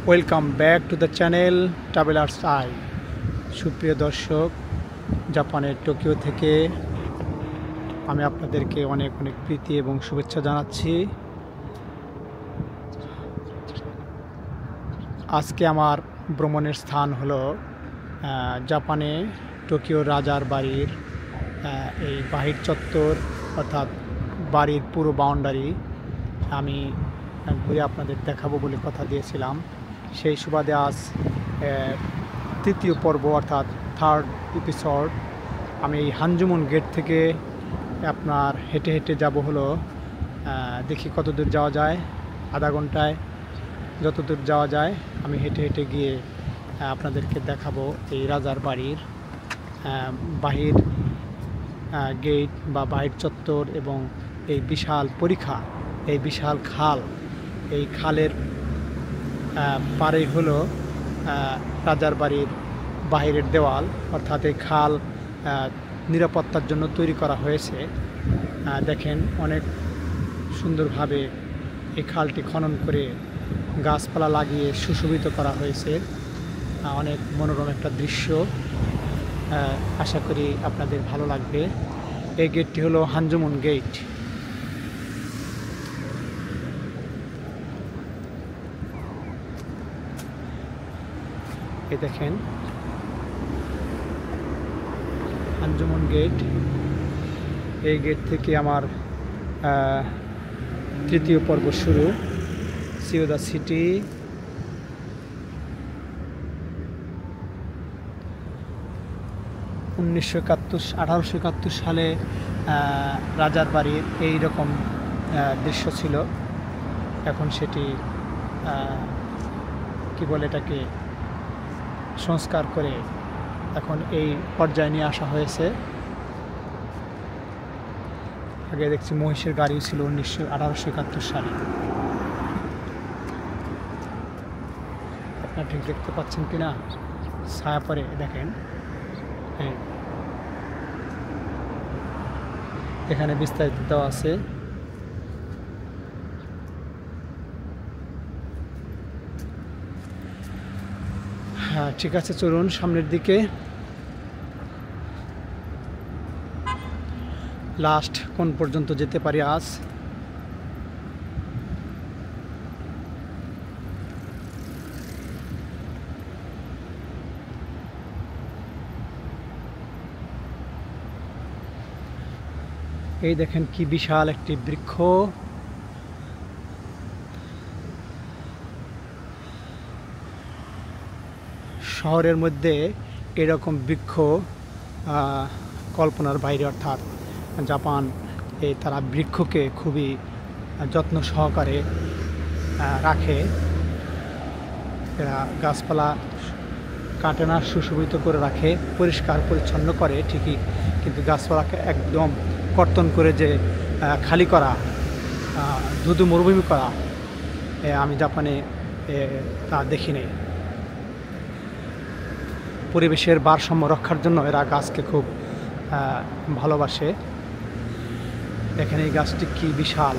Welcome back to the channel travellers I. সুপ্রিয় দর্শক, জাপানের টোকিও থেকে আমি আপনাদেরকে অনেক অনেক প্রীতি এবং শুভেচ্ছা জানাচ্ছি। আজকে আমার ভ্রমণের স্থান হলো জাপানে টোকিও রাজার বাড়ির এই বাহির চত্বর, অর্থাৎ বাড়ির পুরো বাউন্ডারি আমি ঘুরে আপনাদের দেখাবো বলে কথা দিয়েছিলাম। সেই সুবাদে আজ তৃতীয় পর্ব অর্থাৎ থার্ড এপিসোড। আমি এই হানজুমন গেট থেকে আপনার হেঁটে হেঁটে যাব হলো, দেখি কত দূর যাওয়া যায়। আধা ঘন্টায় যত দূর যাওয়া যায় আমি হেঁটে হেঁটে গিয়ে আপনাদেরকে দেখাবো এই রাজার বাড়ির বাহির গেট বা বাহির চত্বর এবং এই বিশাল পরিখা, এই বিশাল খাল। এই খালের পারে হলো রাজার বাড়ির বাহিরের দেওয়াল, অর্থাৎ এই খাল নিরাপত্তার জন্য তৈরি করা হয়েছে। দেখেন অনেক সুন্দরভাবে এই খালটি খনন করে গাছপালা লাগিয়ে সুশোভিত করা হয়েছে। অনেক মনোরম একটা দৃশ্য, আশা করি আপনাদের ভালো লাগবে। এই গেটটি হলো হানজুমন গেট। এই দেখেন হানজুমন গেট। এই গেট থেকে আমার তৃতীয় পর্ব শুরু। See the city. আঠারোশো একাত্তর সালে রাজার বাড়ির এই রকম দৃশ্য ছিল। এখন সেটি কি বলে এটাকে সংস্কার করে এখন এই পর্যায়ে নিয়ে আসা হয়েছে। আগে দেখছি মহিষের গাড়িও ছিল 1871 সালে। আপনারা ঠিক দেখতে পাচ্ছেন কিনা, ছায়া পরে দেখেন। এখানে বিস্তারিত দেওয়া আছে। হ্যাঁ, ঠিক আছে, চলুন সামনের দিকে। লাস্ট কোন পর্যন্ত যেতে পারি আজ। এই দেখেন কি বিশাল একটি বৃক্ষ। শহরের মধ্যে এরকম বৃক্ষ কল্পনার বাইরে, অর্থাৎ জাপান তারা বৃক্ষকে খুবই যত্ন সহকারে রাখে। এরা গাছপালা কাটে না, সুশোভিত করে রাখে, পরিষ্কার পরিচ্ছন্ন করে ঠিকই, কিন্তু গাছপালাকে একদম কর্তন করে যে খালি করা, ধুধু মরুভূমি করা আমি জাপানে তা দেখি নাই। পরিবেশের ভারসাম্য রক্ষার জন্য এরা গাছকে খুব ভালোবাসে। দেখেন এই গাছটি কি বিশাল।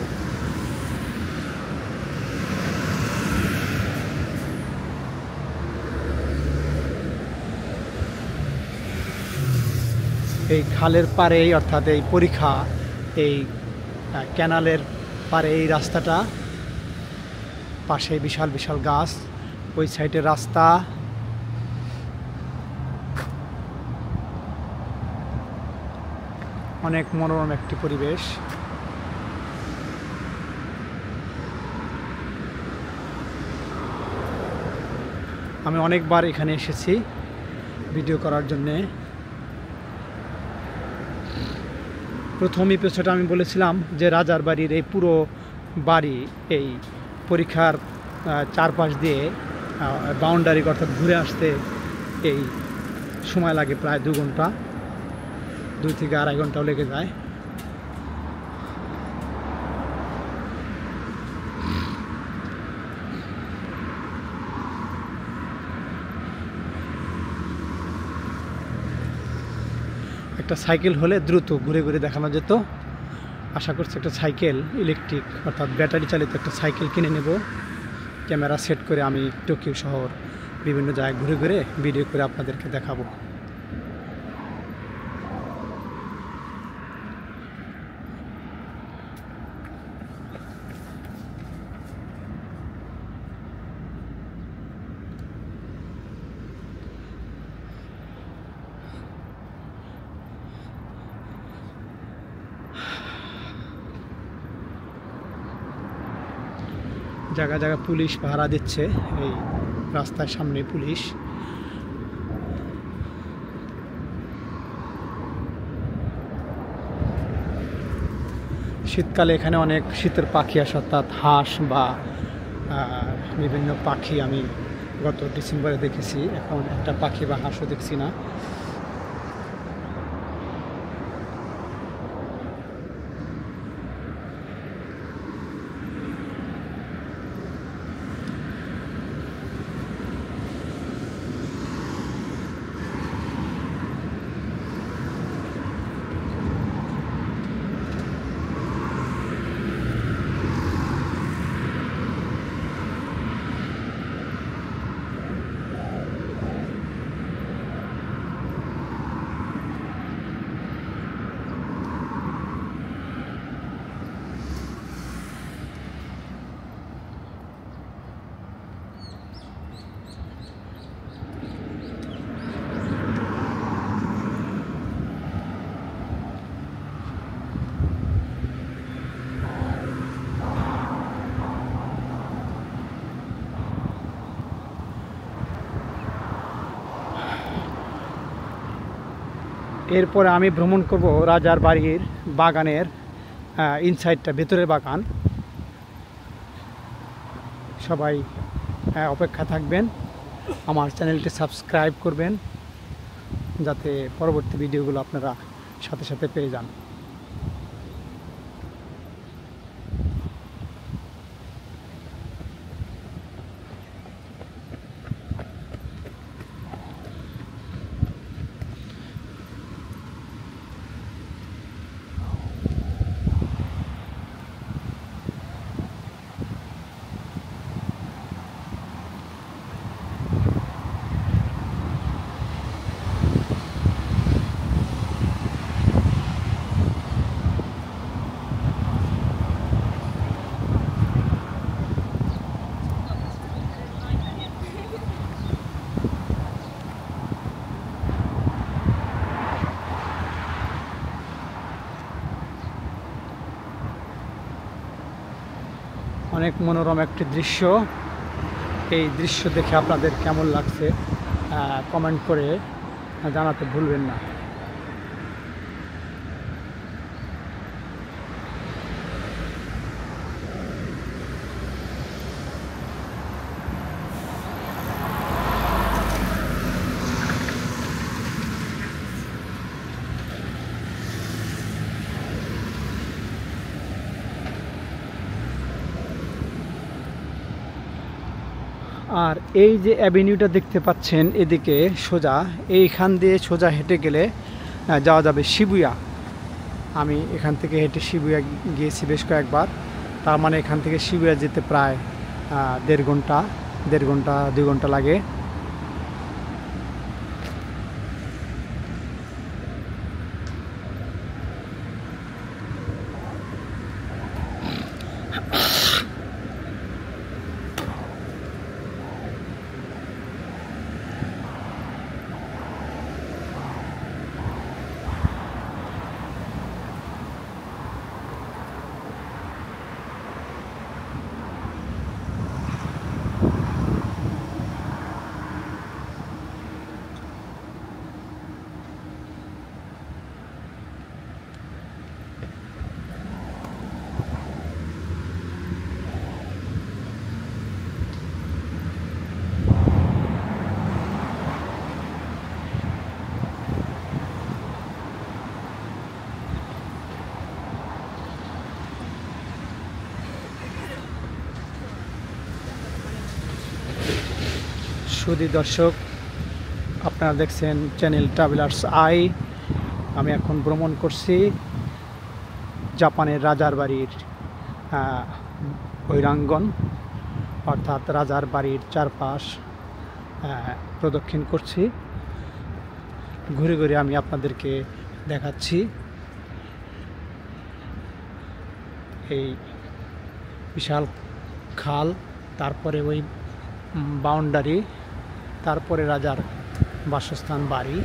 এই খালের পাড়ে, অর্থাৎ এই পরিখা, এই ক্যানালের পাড়ে এই রাস্তাটা, পাশে বিশাল বিশাল গাছ, ওই সাইডে রাস্তা। অনেক মনোরম একটি পরিবেশ। আমি অনেকবার এখানে এসেছি ভিডিও করার জন্যে। প্রথম এপিসোডে আমি বলেছিলাম যে রাজার বাড়ির এই পুরো বাড়ি এই পরীক্ষার চারপাশ দিয়ে বাউন্ডারি, অর্থাৎ ঘুরে আসতে এই সময় লাগে প্রায় 2 ঘন্টা, 2 থেকে আড়াই ঘন্টাও লেগে যায়। একটা সাইকেল হলে দ্রুত ঘুরে ঘুরে দেখানো যেত। আশা করছি একটা সাইকেল, ইলেকট্রিক অর্থাৎ ব্যাটারি চালিত একটা সাইকেল কিনে নেব, ক্যামেরা সেট করে আমি টোকিও শহর বিভিন্ন জায়গায় ঘুরে ঘুরে ভিডিও করে আপনাদেরকে দেখাবো। জায়গায় জায়গায় পুলিশ পাহারা দিচ্ছে, এই রাস্তার সামনে পুলিশ। শীতকালে এখানে অনেক শীতের পাখি আসে, অর্থাৎ হাঁস বা বিভিন্ন পাখি আমি গত ডিসেম্বরে দেখেছি। এখন একটা পাখি বা হাঁসও দেখছি না। এরপরে আমি ভ্রমণ করব রাজার বাড়ির বাগানের ইনসাইডটা, ভেতরের বাগান। সবাই অপেক্ষা থাকবেন, আমার চ্যানেলটি সাবস্ক্রাইব করবেন যাতে পরবর্তী ভিডিওগুলো আপনারা সাথে সাথে পেয়ে যান। অনেক মনোরম একটি দৃশ্য। এই দৃশ্য দেখে আপনাদের কেমন লাগছে কমেন্ট করে জানাতে ভুলবেন না। আর এই যে অ্যাভিনিউটা দেখতে পাচ্ছেন, এদিকে সোজা, এইখান দিয়ে সোজা হেঁটে গেলে যাওয়া যাবে শিবুয়া। আমি এখান থেকে হেঁটে শিবুয়া গিয়েছি বেশ কয়েকবার। তার মানে এখান থেকে শিবুয়া যেতে প্রায় 1.5 ঘন্টা 2 ঘন্টা লাগে। সুধী দর্শক, আপনারা দেখছেন চ্যানেল ট্রাভেলার্স আই। আমি এখন ভ্রমণ করছি জাপানের রাজার বাড়ির বহিরাঙ্গন। অর্থাৎ রাজার বাড়ির চারপাশ প্রদক্ষিণ করছি। ঘুরে ঘুরে আমি আপনাদেরকে দেখাচ্ছি এই বিশাল খাল, তারপরে ওই বাউন্ডারি, তারপরে রাজার বাসস্থান বাড়ি।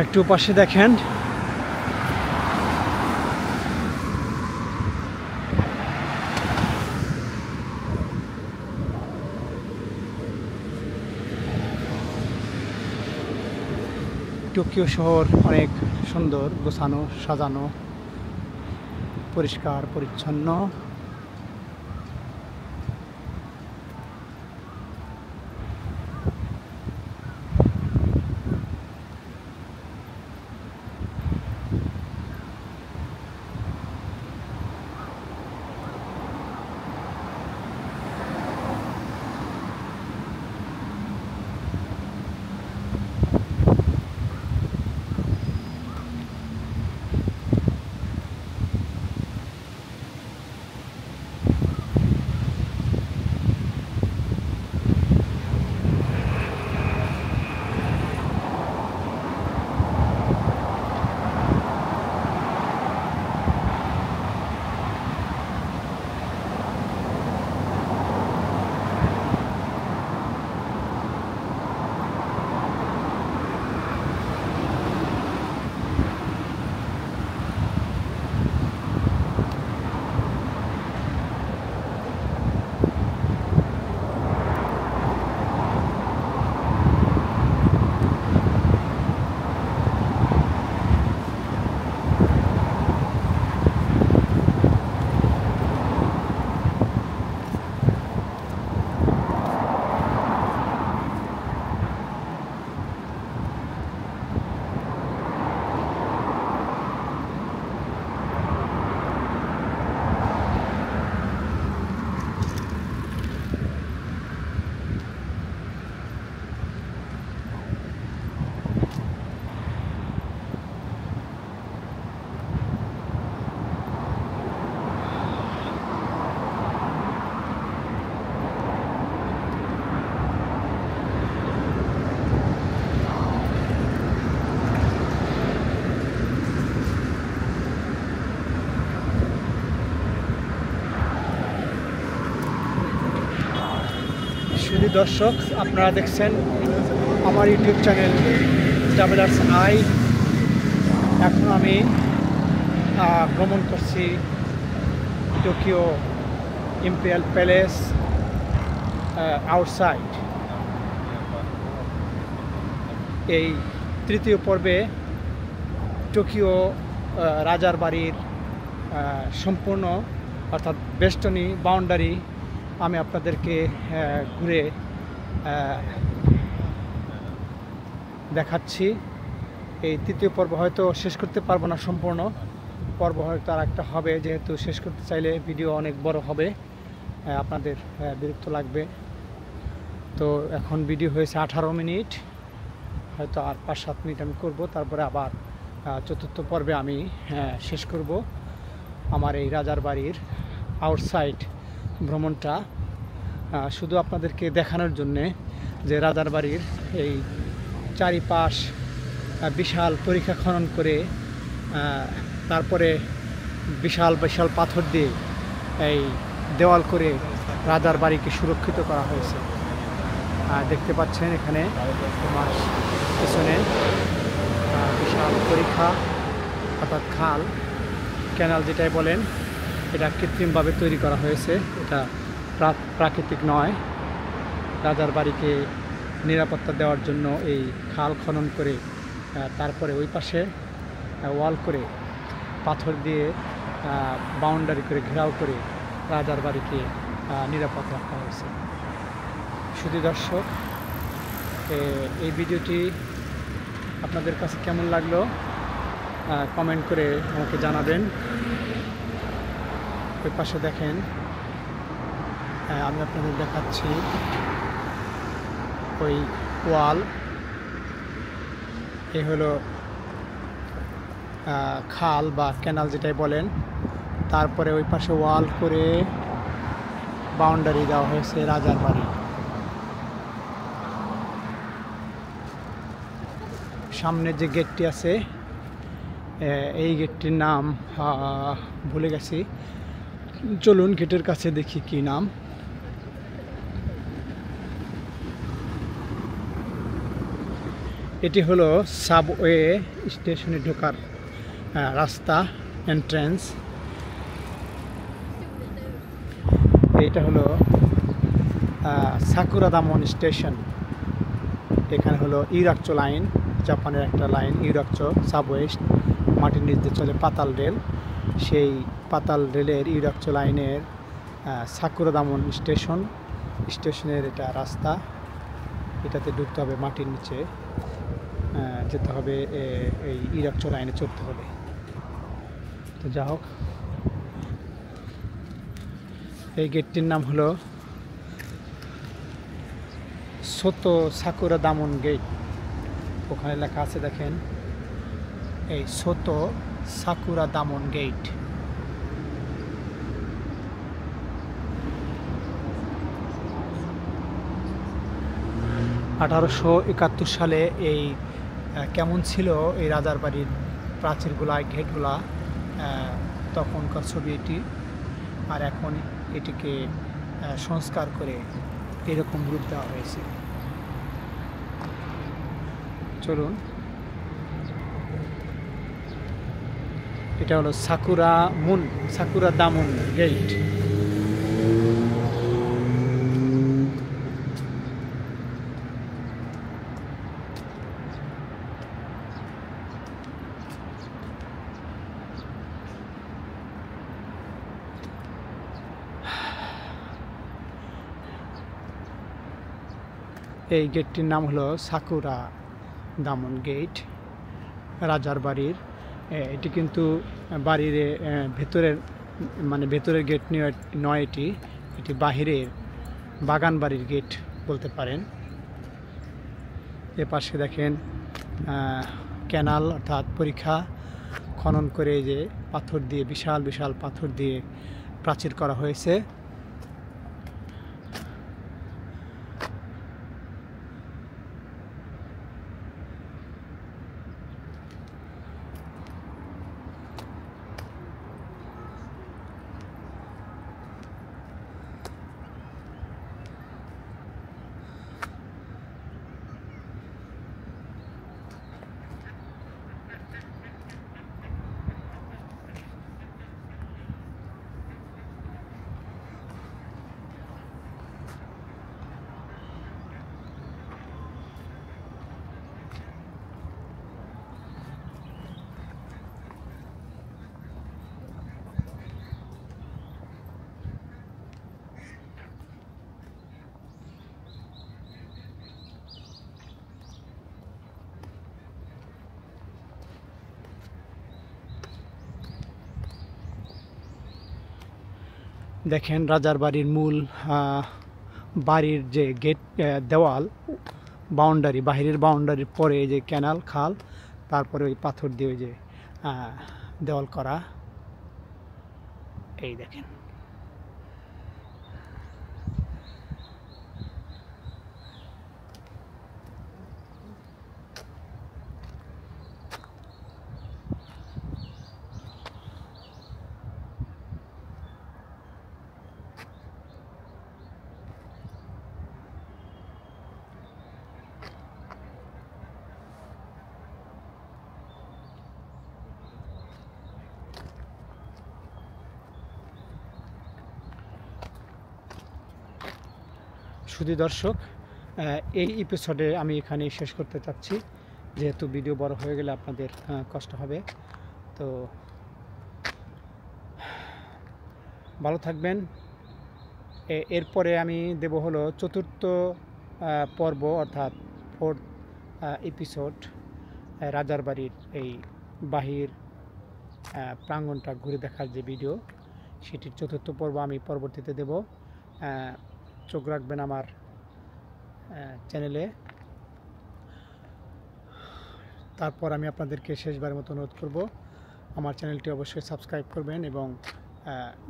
একটু পাশে দেখেন টোকিও শহর অনেক সুন্দর, গোছানো, সাজানো, পরিষ্কার পরিচ্ছন্ন। শুধু দর্শক, আপনারা দেখছেন আমার ইউটিউব চ্যানেল ট্রাভেলার্স আই। এখন আমি ভ্রমণ করছি টোকিও ইম্পেরিয়াল প্যালেস আউটসাইড। এই তৃতীয় পর্বে টোকিও রাজার বাড়ির সম্পূর্ণ অর্থাৎ বেষ্টনী বাউন্ডারি আমি আপনাদেরকে ঘুরে দেখাচ্ছি। এই তৃতীয় পর্ব হয়তো শেষ করতে পারবো না, সম্পূর্ণ পর্ব হয়তো আর একটা হবে, যেহেতু শেষ করতে চাইলে ভিডিও অনেক বড় হবে, আপনাদের বিরক্ত লাগবে। তো এখন ভিডিও হয়েছে 18 মিনিট, হয়তো আর 5-7 মিনিট আমি করব, তারপরে আবার চতুর্থ পর্বে আমি শেষ করব আমার এই রাজার বাড়ির আউটসাইড ভ্রমণটা, শুধু আপনাদেরকে দেখানোর জন্যে যে রাজার বাড়ির এই চারিপাশ বিশাল পরিখা খনন করে তারপরে বিশাল বিশাল পাথর দিয়ে এই দেওয়াল করে রাজার বাড়িকে সুরক্ষিত করা হয়েছে। দেখতে পাচ্ছেন এখানে আমার পিছনে বিশাল পরিখা অর্থাৎ খাল, ক্যানাল যেটাই বলেন, এটা কৃত্রিমভাবে তৈরি করা হয়েছে, এটা প্রাকৃতিক নয়। রাজার বাড়িকে নিরাপত্তা দেওয়ার জন্য এই খাল খনন করে তারপরে ওই পাশে ওয়াল করে পাথর দিয়ে বাউন্ডারি করে ঘেরাও করে রাজার বাড়িকে নিরাপদ রাখা হয়েছে। শুধু দর্শক, এই ভিডিওটি আপনাদের কাছে কেমন লাগলো কমেন্ট করে আমাকে জানাবেন। ওই পাশে দেখেন আমি আপনাদের দেখাচ্ছি ওই ওয়াল, এই হলো খাল বা ক্যানাল যেটাই বলেন, তারপরে ওই পাশে ওয়াল করে বাউন্ডারি দেওয়া হয়েছে রাজার বাড়ি। সামনে যে গেটটি আছে এই গেটটির নাম ভুলে গেছি, চলুন গেটের কাছে দেখি কি নাম। এটি হলো সাবওয়ে স্টেশনে ঢোকার রাস্তা, এন্ট্রেন্স। এটা হলো সাকুরাদামন স্টেশন। এখানে হলো ইউরাকচো লাইন, জাপানের একটা লাইন ইউরাকচো সাবওয়ে, মাটির নিচ দিয়ে চলে পাতাল রেল। সেই পাতাল রেলের ইউরাকচো লাইনের সাকুরাদামন স্টেশনের এটা রাস্তা। এটাতে ঢুকতে হবে মাটির নিচে, যেতে হবে এই ইউরাকচো লাইনে চড়তে হলে। তো যা হোক, এই গেটটির নাম হলো সোতো সাকুরাদামন গেট। ওখানে লেখা আছে দেখেন, এই সোতো সাকুরাদামন গেট। (1871) সালে এই কেমন ছিল এই রাজার বাড়ির প্রাচীরগুলা, গেটগুলা, তখনকার ছবি এটি। আর এখন এটিকে সংস্কার করে এরকম রূপ দেওয়া হয়েছে। চলুন, এটা হলো সাকুরাদামন গেট। এই গেটটির নাম হলো সাকুরাদামন গেট, রাজার বাড়ির। এটি কিন্তু বাড়ির ভেতরের গেট নয়, এটি বাহিরের বাগান বাড়ির গেট বলতে পারেন। এ পাশে দেখেন ক্যানাল, অর্থাৎ পরিখা খনন করে যে পাথর দিয়ে, বিশাল বিশাল পাথর দিয়ে প্রাচীর করা হয়েছে। দেখেন রাজার বাড়ির মূল বাড়ির যে গেট, দেওয়াল, বাউন্ডারি, বাহিরের বাউন্ডারির পরে যে ক্যানাল, খাল, তারপরে ওই পাথর দিয়ে ওই যে দেওয়াল করা। এই দেখেন, শুধু দর্শক, এই এপিসোডে আমি এখানেই শেষ করতে চাচ্ছি, যেহেতু ভিডিও বড় হয়ে গেলে আপনাদের কষ্ট হবে। তো ভালো থাকবেন। এরপরে আমি দেব হলো 4র্থ পর্ব, অর্থাৎ 4th এপিসোড, রাজার বাড়ির এই বাহির প্রাঙ্গণটা ঘুরে দেখার যে ভিডিও, সেটির 4র্থ পর্ব আমি পরবর্তীতে দেব। চোখ রাখবেন আমার চ্যানেলে। তারপর আমি আপনাদেরকে শেষবারের মতো অনুরোধ করব, আমার চ্যানেলটি অবশ্যই সাবস্ক্রাইব করবেন এবং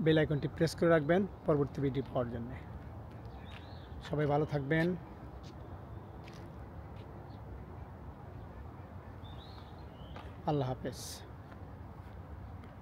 বেল আইকনটি প্রেস করে রাখবেন পরবর্তী ভিডিও পাওয়ার জন্য। সবাই ভালো থাকবেন। আল্লাহ হাফেজ।